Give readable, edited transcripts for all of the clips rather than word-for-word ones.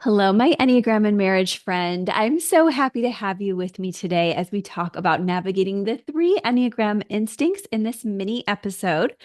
Hello, my Enneagram and marriage friend. I'm so happy to have you with me today as we talk about navigating the three Enneagram instincts in this mini episode.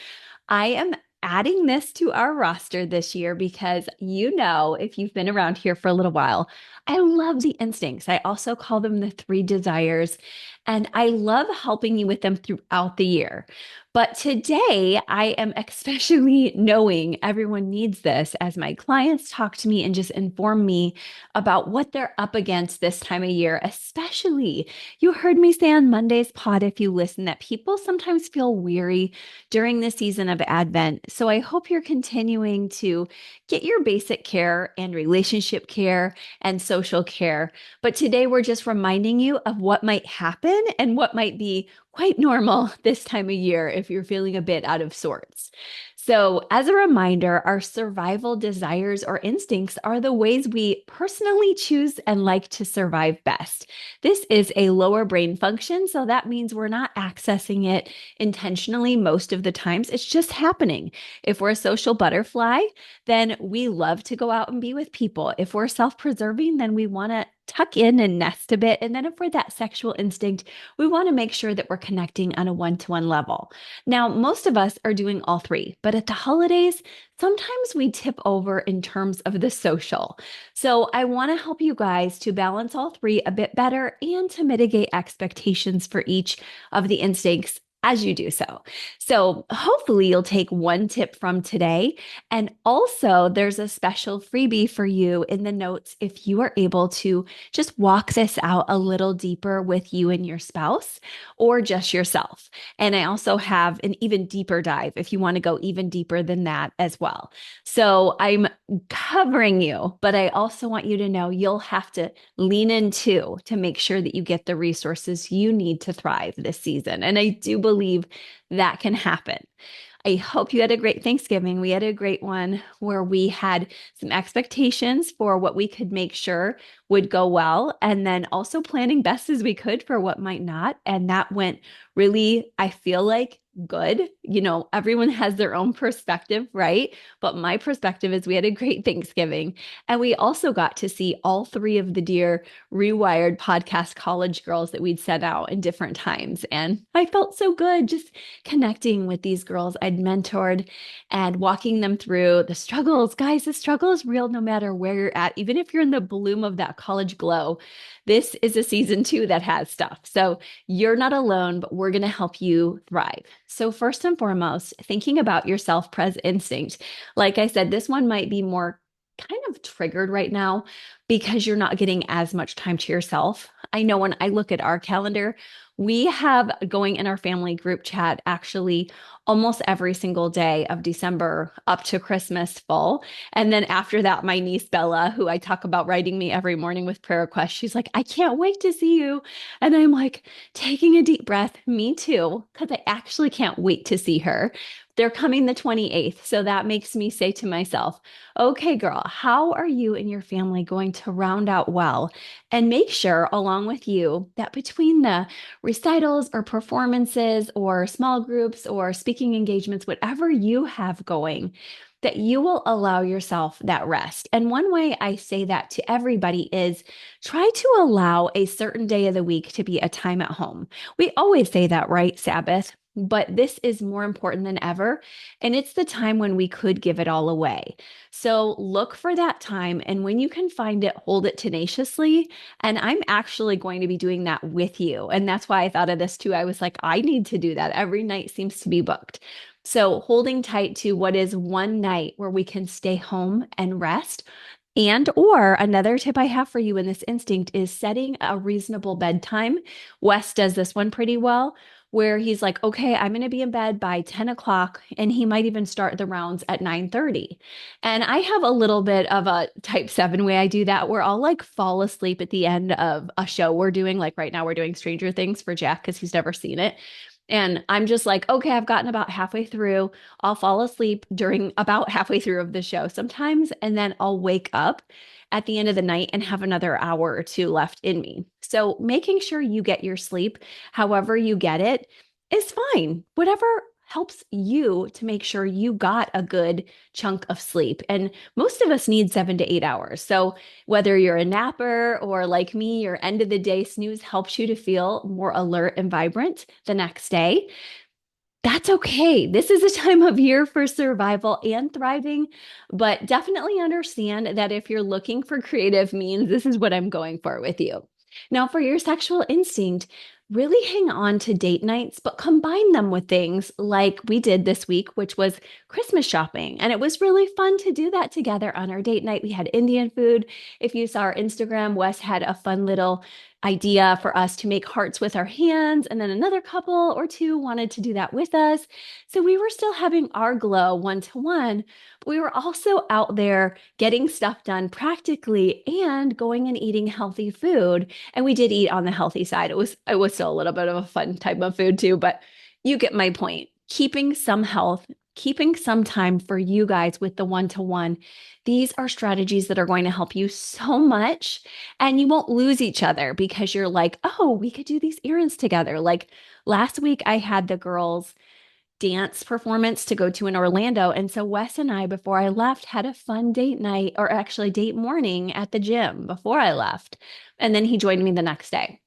I am adding this to our roster this year because if you've been around here for a little while, I love the instincts. I also call them the three desires, and I love helping you with them throughout the year. But today, I am especially knowing everyone needs this as my clients talk to me and just inform me about what they're up against this time of year, especially. You heard me say on Monday's pod, if you listen, that people sometimes feel weary during the season of Advent. So I hope you're continuing to get your basic care and relationship care and social care. But today we're just reminding you of what might happen and what might be quite normal this time of year if you're feeling a bit out of sorts. So, as a reminder, our survival desires or instincts are the ways we personally choose and like to survive best. This is a lower brain function, so that means we're not accessing it intentionally most of the times. It's just happening. If we're a social butterfly, then we love to go out and be with people. If we're self preserving, then we want to tuck in and nest a bit. And then if we're that sexual instinct, we want to make sure that we're connecting on a one-to-one level. Now, most of us are doing all three, but at the holidays, sometimes we tip over in terms of the social. So I want to help you guys to balance all three a bit better and to mitigate expectations for each of the instincts as you do so. So hopefully you'll take one tip from today. And also there's a special freebie for you in the notes if you are able to just walk this out a little deeper with you and your spouse or just yourself. And I also have an even deeper dive if you want to go even deeper than that as well. So I'm covering you, but I also want you to know you'll have to lean into to make sure that you get the resources you need to thrive this season. And I do believe that can happen. I hope you had a great Thanksgiving. We had a great one where we had some expectations for what we could make sure would go well, and then also planning best as we could for what might not. And that went really, I feel like, good. Everyone has their own perspective, right? But my perspective is we had a great Thanksgiving. And we also got to see all three of the dear rewired podcast college girls that we'd sent out in different times. And I felt so good just connecting with these girls I'd mentored and walking them through the struggles. Guys, the struggle is real no matter where you're at. Even if you're in the bloom of that college glow, this is a season too that has stuff. So you're not alone, but we're going to help you thrive. So first and foremost, thinking about your self-pres instinct. Like I said, this one might be more kind of triggered right now because you're not getting as much time to yourself. I know when I look at our calendar, we have going in our family group chat actually almost every single day of December up to Christmas full. And then after that, my niece Bella, who I talk about writing me every morning with prayer requests, she's like, I can't wait to see you. And I'm like, taking a deep breath, me too, because I actually can't wait to see her. They're coming the 28th. So that makes me say to myself, okay, girl, how are you and your family going to round out well? And make sure, along with you, that between the recitals or performances or small groups or speaking engagements, whatever you have going, that you will allow yourself that rest. And one way I say that to everybody is try to allow a certain day of the week to be a time at home. We always say that, right? Sabbath. But this is more important than ever. And it's the time when we could give it all away. So look for that time. And when you can find it, hold it tenaciously. And I'm actually going to be doing that with you. And that's why I thought of this too. I was like, I need to do that. Every night seems to be booked. So holding tight to what is one night where we can stay home and rest. And or another tip I have for you in this instinct is setting a reasonable bedtime. Wes does this one pretty well, where he's like, okay, I'm going to be in bed by 10 o'clock. And he might even start the rounds at 9:30. And I have a little bit of a type 7 way I do that, where I'll like fall asleep at the end of a show we're doing. Like right now, we're doing Stranger Things for Jack because he's never seen it. And I'm just like, okay, I've gotten about halfway through. I'll fall asleep during about halfway through of the show sometimes, and then I'll wake up at the end of the night and have another hour or two left in me. So making sure you get your sleep, however you get it, is fine. Whatever helps you to make sure you got a good chunk of sleep. And most of us need 7 to 8 hours. So whether you're a napper or like me, your end of the day snooze helps you to feel more alert and vibrant the next day. That's okay. This is a time of year for survival and thriving, but definitely understand that if you're looking for creative means, this is what I'm going for with you. Now, for your sexual instinct, really hang on to date nights, but combine them with things like we did this week, which was Christmas shopping. And it was really fun to do that together on our date night. We had Indian food. If you saw our Instagram, Wes had a fun little idea for us to make hearts with our hands. And then another couple or two wanted to do that with us. So we were still having our glow one to one, but we were also out there getting stuff done practically and going and eating healthy food. And we did eat on the healthy side. It was still a little bit of a fun type of food too, but you get my point. Keeping some health, keeping some time for you guys with the one to one. These are strategies that are going to help you so much, and you won't lose each other because you're like, oh, we could do these errands together. Like last week, I had the girls' dance performance to go to in Orlando. And so Wes and I, before I left, had a fun date night, or actually date morning at the gym before I left. And then he joined me the next day.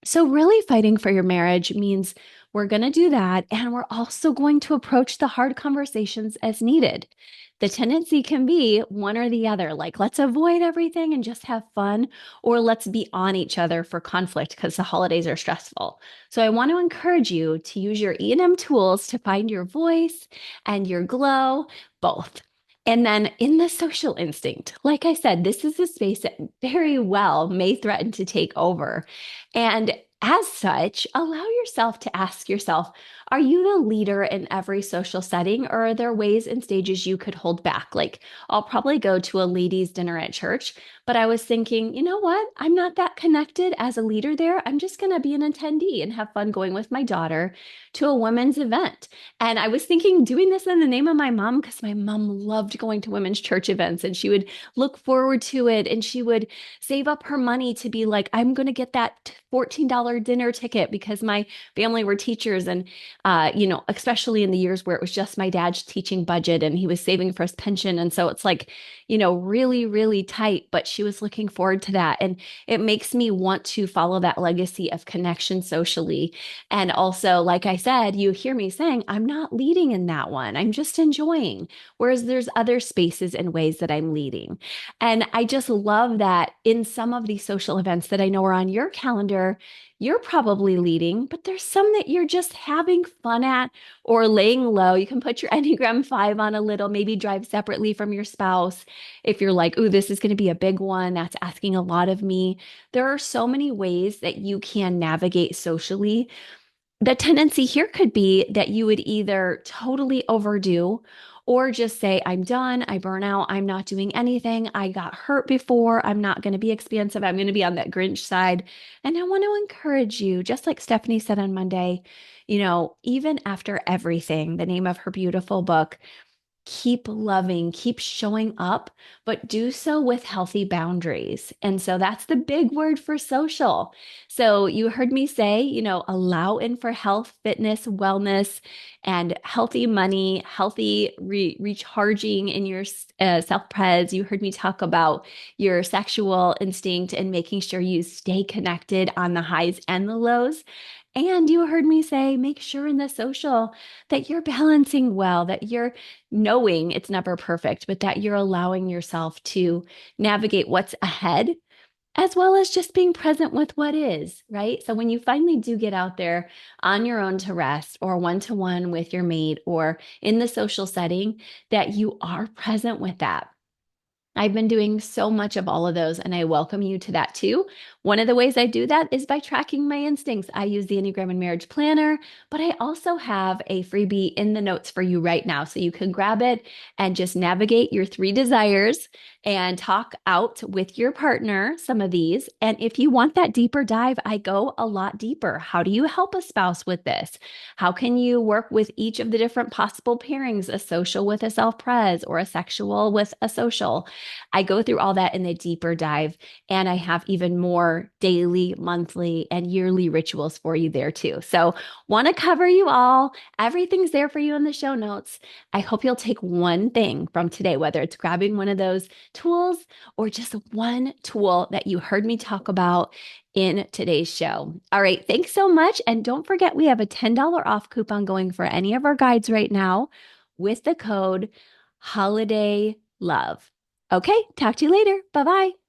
So, really fighting for your marriage means we're going to do that. And we're also going to approach the hard conversations as needed. The tendency can be one or the other, like let's avoid everything and just have fun, or let's be on each other for conflict because the holidays are stressful. So, I want to encourage you to use your E&M tools to find your voice and your glow, both. And then in the social instinct, like I said, this is a space that very well may threaten to take over. And as such, allow yourself to ask yourself, are you the leader in every social setting, or are there ways and stages you could hold back? Like, I'll probably go to a ladies' dinner at church, but I was thinking, you know what? I'm not that connected as a leader there. I'm just going to be an attendee and have fun going with my daughter to a women's event. And I was thinking doing this in the name of my mom because my mom loved going to women's church events and she would look forward to it, and she would save up her money to be like, I'm going to get that $14 dinner ticket because my family were teachers. And, especially in the years where it was just my dad's teaching budget and he was saving for his pension. And so it's like, really, really tight, but she was looking forward to that. And it makes me want to follow that legacy of connection socially. And also, like I said, you hear me saying, I'm not leading in that one. I'm just enjoying. Whereas there's other spaces and ways that I'm leading. And I just love that in some of these social events that I know are on your calendar, you're probably leading, but there's some that you're just having fun at or laying low. You can put your Enneagram 5 on a little, maybe drive separately from your spouse. If you're like, ooh, this is going to be a big one, that's asking a lot of me. There are so many ways that you can navigate socially. The tendency here could be that you would either totally overdo or just say, I'm done, I burn out, I'm not doing anything, I got hurt before, I'm not going to be expansive, I'm going to be on that Grinch side. And I want to encourage you, just like Stephanie said on Monday, even after everything, the name of her beautiful book, keep loving, keep showing up, but do so with healthy boundaries. And so that's the big word for social. So you heard me say, allow in for health, fitness, wellness, and healthy money, healthy recharging in your self-pres. You heard me talk about your sexual instinct and making sure you stay connected on the highs and the lows. And you heard me say, make sure in the social that you're balancing well, that you're knowing it's never perfect, but that you're allowing yourself to navigate what's ahead, as well as just being present with what is, right? So when you finally do get out there on your own to rest or one to one with your mate or in the social setting, that you are present with that. I've been doing so much of all of those, and I welcome you to that too. One of the ways I do that is by tracking my instincts. I use the Enneagram and Marriage Planner, but I also have a freebie in the notes for you right now. So you can grab it and just navigate your 3 desires and talk out with your partner some of these. And if you want that deeper dive, I go a lot deeper. How do you help a spouse with this? How can you work with each of the different possible pairings, a social with a self-pres or a sexual with a social? I go through all that in the deeper dive, and I have even more daily, monthly, and yearly rituals for you there too. So, want to cover you all. Everything's there for you in the show notes. I hope you'll take one thing from today, whether it's grabbing one of those tools or just one tool that you heard me talk about in today's show. All right, thanks so much. And don't forget, we have a $10 off coupon going for any of our guides right now with the code Holiday Love. Okay, talk to you later. Bye bye.